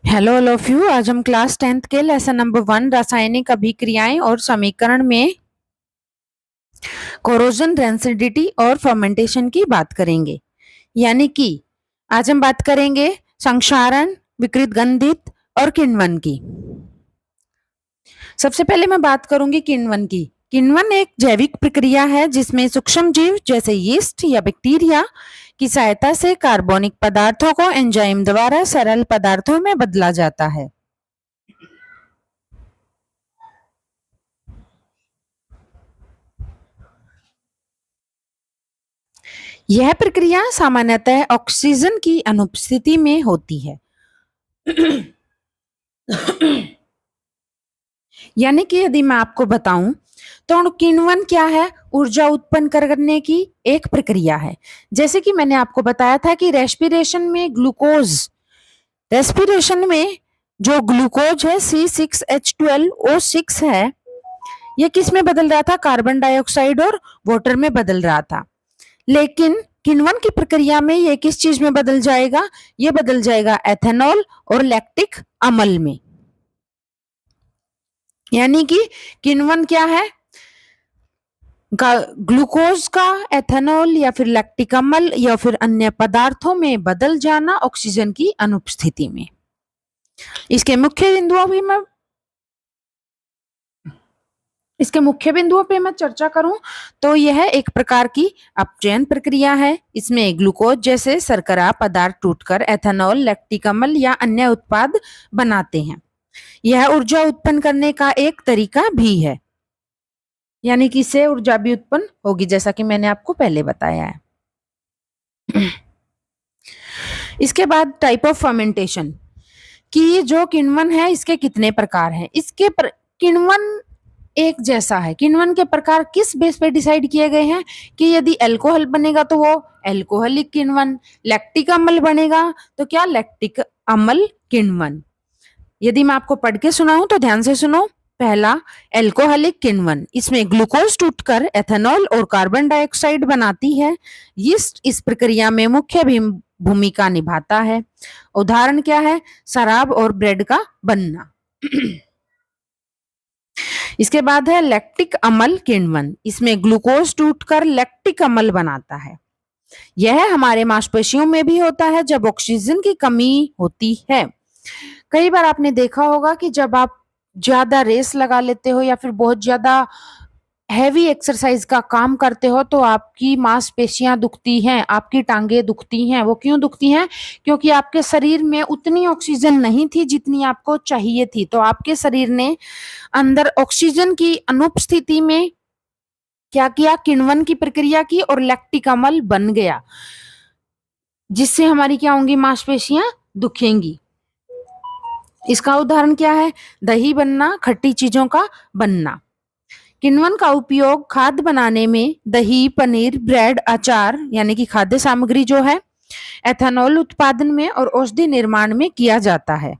Hello all of you. आज हम class 10th के लेसन नंबर 1 रासायनिक अभिक्रियाएं और समीकरण में कोरोजन, रेसिडिटी और फर्मेंटेशन की बात करेंगे। यानी कि आज हम बात करेंगे संक्षारण, विकृत गंधित और किण्वन की। सबसे पहले मैं बात करूंगी किण्वन की। किण्वन एक जैविक प्रक्रिया है जिसमें सूक्ष्म जीव जैसे यीस्ट या बैक्टीरिया की सहायता से कार्बनिक पदार्थों को एंजाइम द्वारा सरल पदार्थों में बदला जाता है। यह प्रक्रिया सामान्यतः ऑक्सीजन की अनुपस्थिति में होती है। यानी कि यदि मैं आपको बताऊं तो किण्वन क्या है? ऊर्जा उत्पन्न करने की एक प्रक्रिया है। जैसे कि मैंने आपको बताया था कि रेस्पिरेशन में जो ग्लूकोज है C6H12O6 है, ये किस में बदल रहा था? कार्बन डाइऑक्साइड और वाटर में बदल रहा था। लेकिन किण्वन की प्रक्रिया में ये किस चीज में बदल जाएगा? ये बदल जाएगा एथेनॉल और लैक्टिक अम्ल में। यानी कि किण्वन क्या है? ग्लूकोज का एथेनॉल या फिर लैक्टिक अम्ल या फिर अन्य पदार्थों में बदल जाना ऑक्सीजन की अनुपस्थिति में। इसके मुख्य बिंदुओं पे मैं चर्चा करूं तो यह एक प्रकार की अपचयन प्रक्रिया है। इसमें ग्लूकोज जैसे शर्करा पदार्थ टूटकर एथेनॉल, लैक्टिक अम्ल या अन्य उत्पाद बनाते हैं। यह ऊर्जा उत्पन्न करने का एक तरीका भी है। यानी कि इससे ऊर्जा भी उत्पन्न होगी, जैसा कि मैंने आपको पहले बताया है। इसके बाद टाइप ऑफ फर्मेंटेशन कि जो किण्वन है इसके कितने प्रकार हैं। किण्वन एक जैसा है। किण्वन के प्रकार किस बेस पे डिसाइड किए गए हैं कि यदि अल्कोहल बनेगा तो वो अल्कोहलिक किण्वन, लैक्टिक अम्ल बनेगा तो क्या लैक्टिक अम्ल किण्वन। यदि मैं आपको पढ़ के सुनाऊं तो ध्यान से सुनो। पहला, अल्कोहलिक किण्वन, इसमें ग्लूकोज टूटकर एथेनॉल और कार्बन डाइऑक्साइड बनाती है। यीस्ट इस प्रक्रिया में मुख्य भूमिका निभाता है। उदाहरण क्या है? शराब और ब्रेड का बनना। इसके बाद है लैक्टिक अम्ल किण्वन, इसमें ग्लूकोज टूटकर लैक्टिक अम्ल बनाता है। यह हमारे मांसपेशियों में भी होता है जब ऑक्सीजन की कमी होती है। कई बार आपने देखा होगा कि जब आप ज्यादा रेस लगा लेते हो या फिर बहुत ज्यादा हैवी एक्सरसाइज का काम करते हो तो आपकी मांसपेशियां दुखती हैं, आपकी टांगें दुखती हैं। वो क्यों दुखती हैं? क्योंकि आपके शरीर में उतनी ऑक्सीजन नहीं थी जितनी आपको चाहिए थी। तो आपके शरीर ने अंदर ऑक्सीजन की अनुपस्थिति में क्या किया? किण्वन की प्रक्रिया की और लैक्टिक अम्ल बन गया, जिससे हमारी क्या होंगी? मांसपेशियां दुखेंगी। इसका उदाहरण क्या है? दही बनना, खट्टी चीजों का बनना। किण्वन का उपयोग खाद्य बनाने में दही, पनीर, ब्रेड, अचार यानी कि खाद्य सामग्री जो है, एथेनॉल उत्पादन में और औषधि निर्माण में किया जाता है।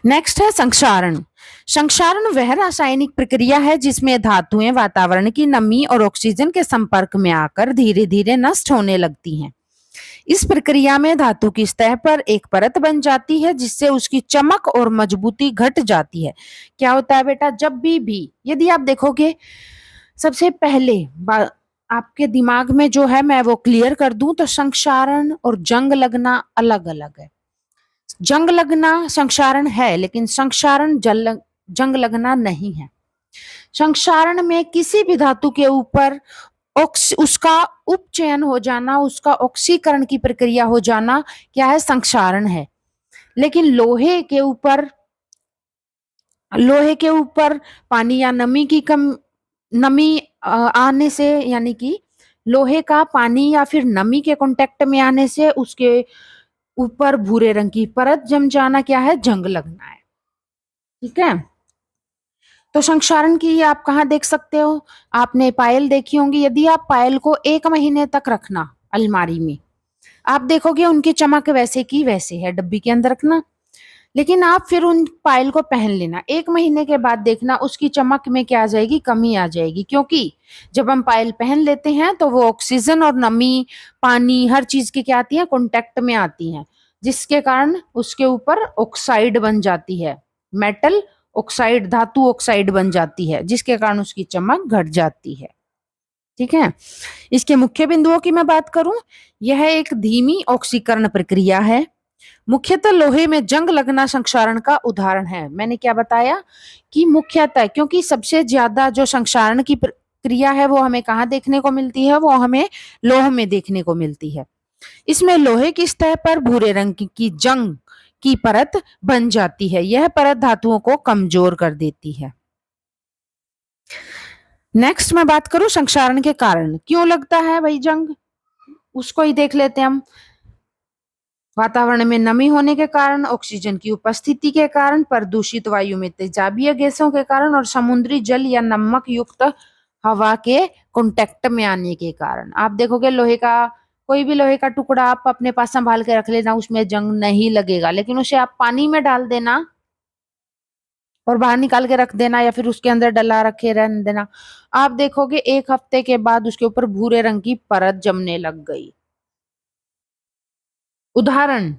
नेक्स्ट है संक्षारण। संक्षारण वह रासायनिक प्रक्रिया है जिसमें धातुएं वातावरण की नमी और ऑक्सीजन के संपर्क में आकर धीरे धीरे नष्ट होने लगती हैं। इस प्रक्रिया में धातु की सतह पर एक परत बन जाती है जिससे उसकी चमक और मजबूती घट जाती है। क्या होता है बेटा? जब भी यदि आप देखोगे, सबसे पहले आपके दिमाग में जो है मैं वो क्लियर कर दूं तो संक्षारण और जंग लगना अलग अलग है। जंग लगना संक्षारण है, लेकिन संक्षारण जंग लगना नहीं है। संक्षारण में किसी भी धातु के ऊपर उसका उपचयन हो जाना, उसका ऑक्सीकरण की प्रक्रिया हो जाना क्या है? संक्षारण है। लेकिन लोहे के ऊपर पानी या नमी आने से, यानी कि लोहे का पानी या फिर नमी के कांटेक्ट में आने से उसके ऊपर भूरे रंग की परत जम जाना क्या है? जंग लगना है। ठीक है। तो संक्षारण की आप कहाँ देख सकते हो? आपने पायल देखी होंगी। यदि आप पायल को 1 महीने तक रखना अलमारी में, आप देखोगे उनकी चमक वैसे की वैसे है। डब्बी के अंदर रखना, लेकिन आप फिर उन पायल को पहन लेना, 1 महीने के बाद देखना उसकी चमक में क्या आ जाएगी, कमी आ जाएगी। क्योंकि जब हम पायल पहन लेते हैं तो वो ऑक्सीजन और नमी, पानी, हर चीज की क्या आती है, कांटेक्ट में आती हैं, जिसके कारण उसके ऊपर ऑक्साइड बन जाती है, मेटल ऑक्साइड, धातु ऑक्साइड बन जाती है, जिसके कारण उसकी चमक घट जाती है। ठीक है। इसके मुख्य बिंदुओं की मैं बात करूं, यह एक धीमी ऑक्सीकरण प्रक्रिया है। मुख्यतः लोहे में जंग लगना संक्षारण का उदाहरण है। मैंने क्या बताया कि मुख्यतः, क्योंकि सबसे ज्यादा जो संक्षारण की प्रक्रिया है वो हमें कहाँ देखने को मिलती है, वो हमें लोह में देखने को मिलती है। इसमें लोहे की सतह पर भूरे रंग की जंग की परत बन जाती है। यह परत धातुओं को कमजोर कर देती है। नेक्स्ट मैं बात करूं संक्षारण के कारण क्यों लगता है भाई जंग, उसको ही देख लेते हैं हम। वातावरण में नमी होने के कारण, ऑक्सीजन की उपस्थिति के कारण, प्रदूषित वायु में तेजाबीय गैसों के कारण और समुद्री जल या नमक युक्त हवा के कांटेक्ट में आने के कारण। आप देखोगे लोहे का, कोई भी लोहे का टुकड़ा आप अपने पास संभाल के रख लेना, उसमें जंग नहीं लगेगा, लेकिन उसे आप पानी में डाल देना और बाहर निकाल के रख देना, या फिर उसके अंदर डला रखे रहने देना, आप देखोगे 1 हफ्ते के बाद उसके ऊपर भूरे रंग की परत जमने लग गई। उदाहरण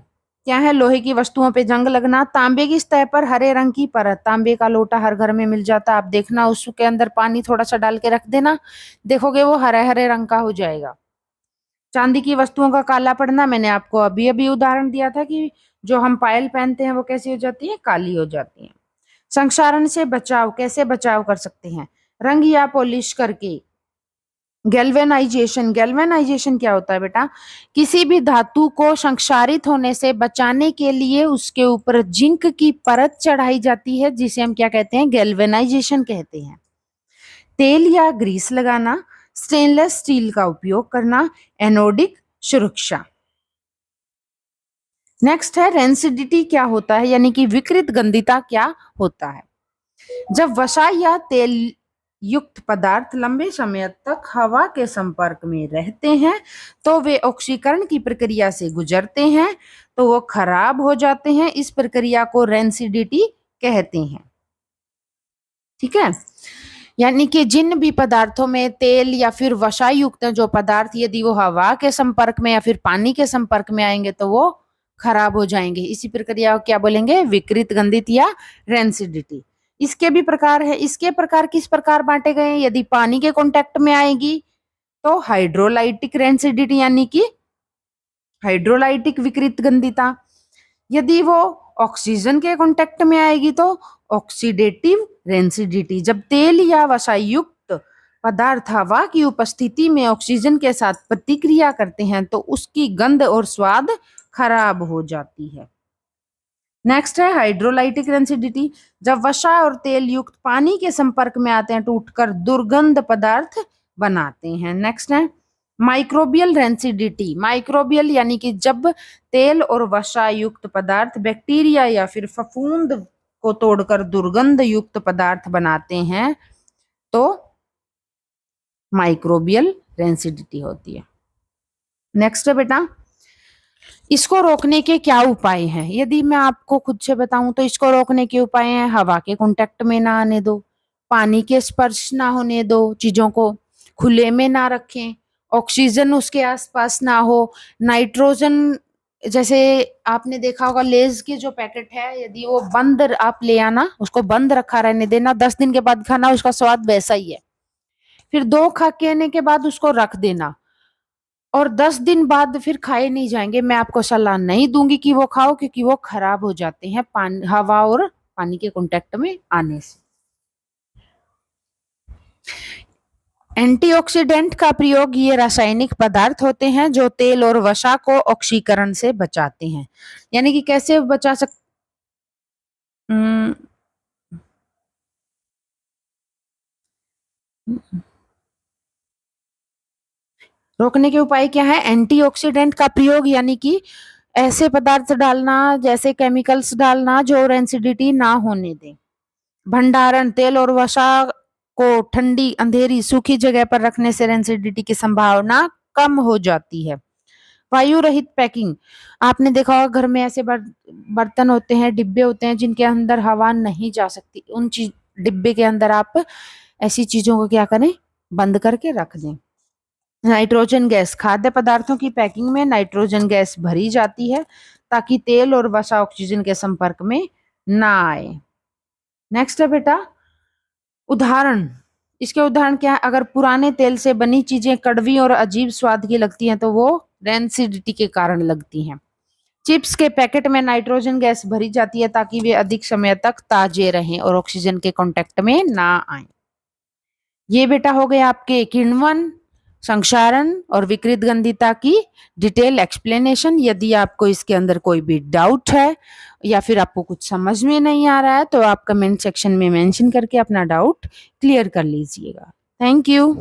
क्या है, लोहे की वस्तुओं पे जंग लगना, तांबे की सतह पर हरे रंग की परत, तांबे का लोटा हर घर में मिल जाता, आप देखना उसके अंदर पानी थोड़ा सा डाल के रख देना, देखोगे वो हरे हरे रंग का हो जाएगा। चांदी की वस्तुओं का काला पड़ना, मैंने आपको अभी अभी उदाहरण दिया था कि जो हम पायल पहनते हैं वो कैसी हो जाती है, काली हो जाती है। संक्षारण से बचाव, कैसे बचाव कर सकते हैं, रंग या पॉलिश करके। गैल्वेनाइजेशन, गैल्वेनाइजेशन क्या होता है बेटा, किसी भी धातु को संक्षारित होने से बचाने के लिए उसके ऊपर जिंक की परत चढ़ाई जाती है, जिसे हम क्या कहते हैं, गैल्वेनाइजेशन कहते हैं। तेल या ग्रीस लगाना, स्टेनलेस स्टील का उपयोग करना, एनोडिक सुरक्षा। नेक्स्ट है रेंसिडिटी, क्या होता है, यानी कि विकृत गंधिता क्या होता है। जब वसा या तेल युक्त पदार्थ लंबे समय तक हवा के संपर्क में रहते हैं तो वे ऑक्सीकरण की प्रक्रिया से गुजरते हैं तो वो खराब हो जाते हैं। इस प्रक्रिया को रेंसिडिटी कहते हैं। ठीक है, यानी कि जिन भी पदार्थों में तेल या फिर वसा युक्त जो पदार्थ, यदि वो हवा के संपर्क में या फिर पानी के संपर्क में आएंगे तो वो खराब हो जाएंगे। इसी प्रक्रिया को क्या बोलेंगे, विकृत गंधित या रेंसिडिटी। इसके भी प्रकार है। इसके प्रकार किस प्रकार बांटे गए हैं, यदि पानी के कांटेक्ट में आएगी तो हाइड्रोलाइटिक रेंसिडिटी, यानी कि हाइड्रोलाइटिक विकृत गंधिता। यदि वो ऑक्सीजन के कांटेक्ट में आएगी तो ऑक्सीडेटिव रेंसिडिटी। जब तेल या वसा युक्त पदार्थ हवा की उपस्थिति में ऑक्सीजन के साथ प्रतिक्रिया करते हैं तो उसकी गंध और स्वाद खराब हो जाती है। नेक्स्ट है हाइड्रोलाइटिक रेंसिडिटी। जब वसा और तेल युक्त पानी के संपर्क में आते हैं तो उठकर दुर्गंध पदार्थ बनाते हैं। नेक्स्ट है माइक्रोबियल रेंसिडिटी। माइक्रोबियल यानी कि जब तेल और वसा युक्त पदार्थ बैक्टीरिया या फिर फफूंद को तोड़कर दुर्गंध युक्त पदार्थ बनाते हैं तो माइक्रोबियल रेंसिडिटी होती है। नेक्स्ट है बेटा, इसको रोकने के क्या उपाय हैं। यदि मैं आपको खुद से बताऊं तो इसको रोकने के उपाय हैं, हवा के कांटेक्ट में ना आने दो, पानी के स्पर्श ना होने दो, चीजों को खुले में ना रखें, ऑक्सीजन उसके आसपास ना हो, नाइट्रोजन, जैसे आपने देखा होगा लेज के जो पैकेट है, यदि वो बंद आप ले आना, उसको बंद रखा रहने देना, 10 दिन के बाद खाना, उसका स्वाद वैसा ही है। फिर 2 खा के आने के बाद उसको रख देना और 10 दिन बाद फिर खाए नहीं जाएंगे। मैं आपको सलाह नहीं दूंगी कि वो खाओ, क्योंकि वो खराब हो जाते हैं पानी, हवा और पानी के कांटेक्ट में आने से। एंटीऑक्सीडेंट का प्रयोग, ये रासायनिक पदार्थ होते हैं जो तेल और वसा को ऑक्सीकरण से बचाते हैं। यानी कि कैसे बचा रोकने के उपाय क्या है, एंटीऑक्सीडेंट का प्रयोग, यानी कि ऐसे पदार्थ डालना, जैसे केमिकल्स डालना जो रेंसिडिटी ना होने दें। भंडारण, तेल और वसा को ठंडी, अंधेरी, सूखी जगह पर रखने से रेंसिडिटी की संभावना कम हो जाती है। वायु रहित पैकिंग, आपने देखा होगा घर में ऐसे बर्तन होते हैं, डिब्बे होते हैं जिनके अंदर हवा नहीं जा सकती, उन चीज डिब्बे के अंदर आप ऐसी चीजों को क्या करें, बंद करके रख दें। नाइट्रोजन गैस, खाद्य पदार्थों की पैकिंग में नाइट्रोजन गैस भरी जाती है ताकि तेल और वसा ऑक्सीजन के संपर्क में ना आए। नेक्स्ट है बेटा उदाहरण, इसके उदाहरण क्या है, अगर पुराने तेल से बनी चीजें कड़वी और अजीब स्वाद की लगती हैं तो वो रेंसिडिटी के कारण लगती हैं। चिप्स के पैकेट में नाइट्रोजन गैस भरी जाती है ताकि वे अधिक समय तक ताजे रहें और ऑक्सीजन के कांटेक्ट में ना आए। ये बेटा हो गए आपके किण्वन, संक्षारण और विकृत गंधिता की डिटेल एक्सप्लेनेशन। यदि आपको इसके अंदर कोई भी डाउट है या फिर आपको कुछ समझ में नहीं आ रहा है तो आप कमेंट सेक्शन में मेंशन करके अपना डाउट क्लियर कर लीजिएगा। Thank you.